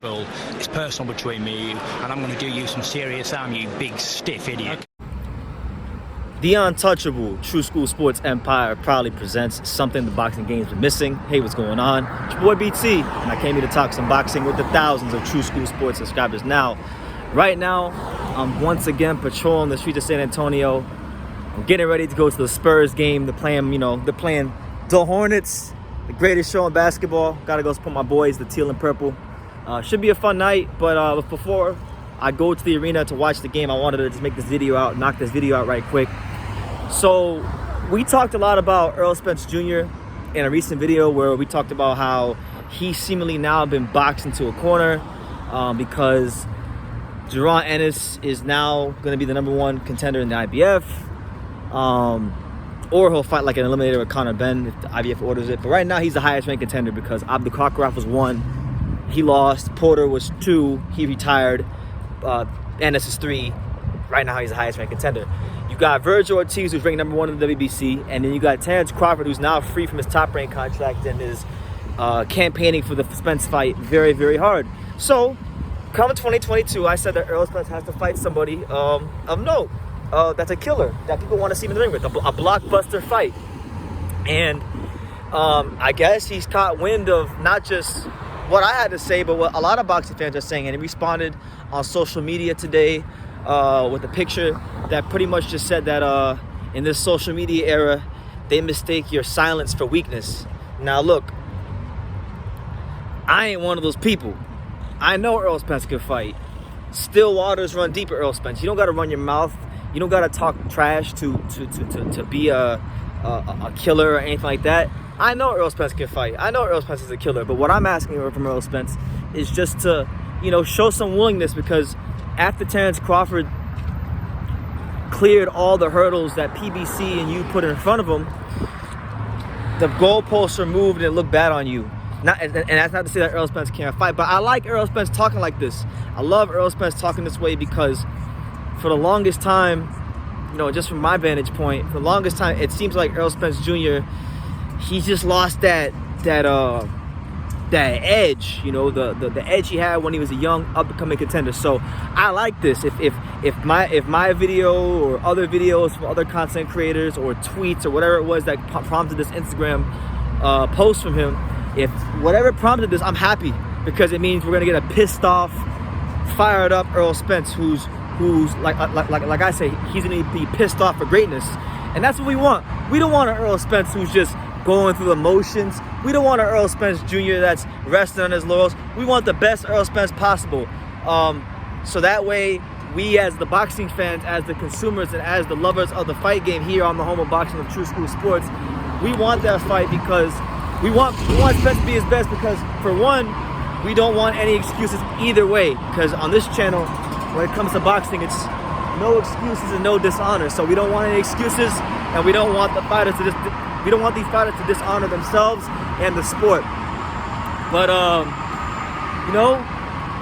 It's personal between me and you, and I'm going to do you some serious harm, you big stiff idiot. The untouchable True School Sports Empire proudly presents something the boxing game's been missing. Hey, what's going on? It's your boy BT, and I came here to talk some boxing with the thousands of True School Sports subscribers. Right now, I'm once again patrolling the streets of San Antonio. I'm getting ready to go to the Spurs game. They're playing the Hornets, the greatest show in basketball. Gotta go support my boys, the teal and purple. Should be a fun night, but before I go to the arena to watch the game, I wanted to just make this video out, knock this video out right quick. So we talked a lot about Errol Spence Jr. in a recent video where we talked about how he seemingly now been boxed into a corner because Jaron Ennis is now going to be the #1 contender in the IBF, or he'll fight like an eliminator with Conor Benn if the IBF orders it. But right now he's the highest ranked contender because Abdul Kakarov was 1. He lost. Porter was 2. He retired. Ennis is 3. Right now, he's the highest ranked contender. You got Virgil Ortiz, who's ranked #1 in the WBC. And then you got Terrence Crawford, who's now free from his top rank contract and is campaigning for the Spence fight very, very hard. So, come 2022, I said that Errol Spence has to fight somebody of note. That's a killer that people want to see him in the ring with. A blockbuster fight. And I guess he's caught wind of not just what I had to say, but what a lot of boxing fans are saying. And he responded on social media today with a picture that pretty much just said that in this social media era, they mistake your silence for weakness. Now, look, I ain't one of those people. I know Errol Spence can fight. Still waters run deep at Errol Spence. You don't got to run your mouth. You don't got to talk trash to be a killer or anything like that. I know Errol Spence can fight. I know Errol Spence is a killer. But what I'm asking from Errol Spence is just to, show some willingness, because after Terrence Crawford cleared all the hurdles that PBC and you put in front of him, the goalposts are moved and it looked bad on you. And that's not to say that Errol Spence can't fight, but I like Errol Spence talking like this. I love Errol Spence talking this way because for the longest time, just from my vantage point, for the longest time, it seems like Errol Spence Jr., he just lost that edge, the edge he had when he was a young up-and-coming contender. So I like this. If my video or other videos from other content creators or tweets or whatever it was that prompted this Instagram post from him, if whatever prompted this, I'm happy, because it means we're gonna get a pissed off, fired up Errol Spence who's like I say, he's gonna be pissed off for greatness, and that's what we want. We don't want an Errol Spence who's just going through the motions. We don't want an Errol Spence Jr. that's resting on his laurels. We want the best Errol Spence possible. So that way, we as the boxing fans, as the consumers, and as the lovers of the fight game here on the home of boxing of True School Sports, we want that fight because we want Spence to be his best, because for one, we don't want any excuses either way, because on this channel, when it comes to boxing, it's no excuses and no dishonor. So we don't want any excuses, and we don't want the fighters to we don't want these fighters to dishonor themselves and the sport. But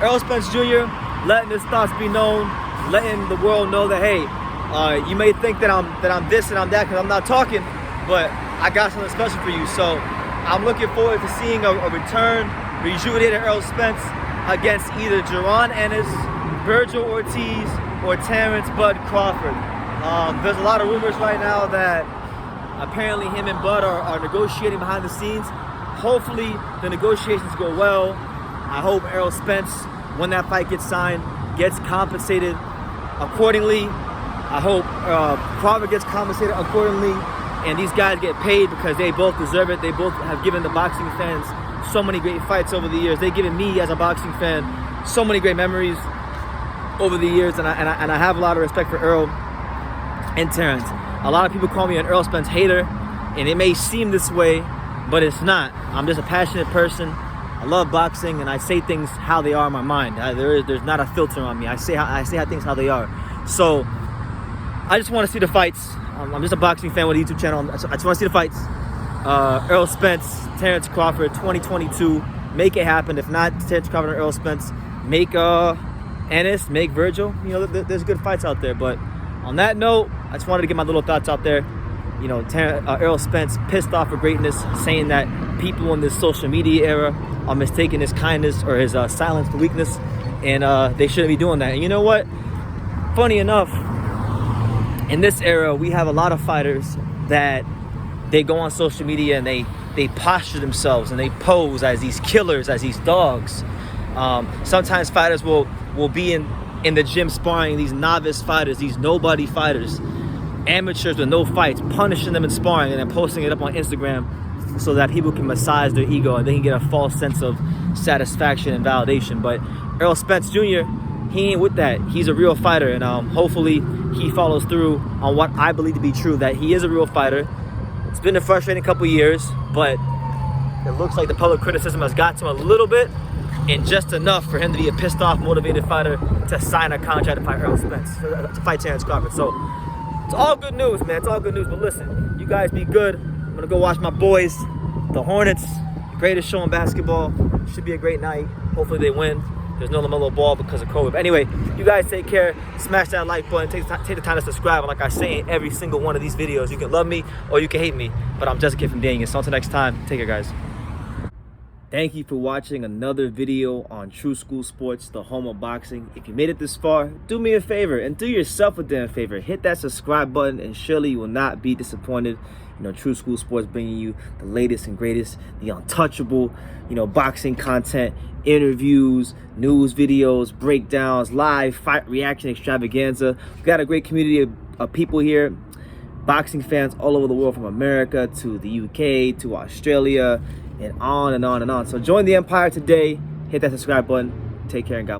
Errol Spence Jr. letting his thoughts be known, letting the world know that, hey, you may think that I'm this and I'm that because I'm not talking, but I got something special for you. So I'm looking forward to seeing a return, rejuvenated Errol Spence against either Jaron Ennis, Virgil Ortiz, or Terrence Bud Crawford. There's a lot of rumors right now that apparently him and Bud are negotiating behind the scenes. Hopefully the negotiations go well. I hope Errol Spence, when that fight gets signed, gets compensated accordingly. I hope Crawford gets compensated accordingly, and these guys get paid, because they both deserve it. They both have given the boxing fans so many great fights over the years. They've given me, as a boxing fan, so many great memories over the years, and I have a lot of respect for Errol and Terrence. A lot of people call me an Errol Spence hater, and it may seem this way, but it's not. I'm just a passionate person. I love boxing, and I say things how they are in my mind. There's not a filter on me. I say things how they are. So I just want to see the fights. I'm just a boxing fan with a YouTube channel. I just want to see the fights. Errol Spence, Terrence Crawford, 2022. Make it happen. If not Terrence Crawford and Errol Spence, make Ennis, make Virgil. There's good fights out there. But on that note, I just wanted to get my little thoughts out there. Errol Spence pissed off for greatness, saying that people in this social media era are mistaking his kindness or his silence for weakness, and they shouldn't be doing that. And you know what? Funny enough, in this era, we have a lot of fighters that they go on social media and they posture themselves and they pose as these killers, as these dogs. Sometimes fighters will be in the gym sparring these novice fighters, these nobody fighters, amateurs with no fights, punishing them in sparring and then posting it up on Instagram so that people can massage their ego and they can get a false sense of satisfaction and validation. But Errol Spence Jr., he ain't with that. He's a real fighter, and hopefully he follows through on what I believe to be true, that he is a real fighter. It's been a frustrating couple years, but it looks like the public criticism has got to him a little bit, and just enough for him to be a pissed off, motivated fighter to sign a contract to fight Errol Spence, to fight Crawford. So it's all good news, man. It's all good news. But listen, you guys be good. I'm gonna go watch my boys, the Hornets, the greatest show in basketball. Should be a great night. Hopefully they win. There's no LaMelo Ball because of COVID. But anyway, you guys take care. Smash that like button. Take the time to subscribe. And like I say in every single one of these videos, you can love me or you can hate me. But I'm just a kid from Daniel. So until next time, take care, guys. Thank you for watching another video on True School Sports, the home of boxing. If you made it this far, do me a favor and do yourself a damn favor. Hit that subscribe button and surely you will not be disappointed. True School Sports bringing you the latest and greatest, the untouchable, boxing content, interviews, news videos, breakdowns, live fight reaction extravaganza. We've got a great community of people here, boxing fans all over the world, from America to the UK to Australia, and on and on and on. So join the empire today. Hit that subscribe button. Take care and God bless.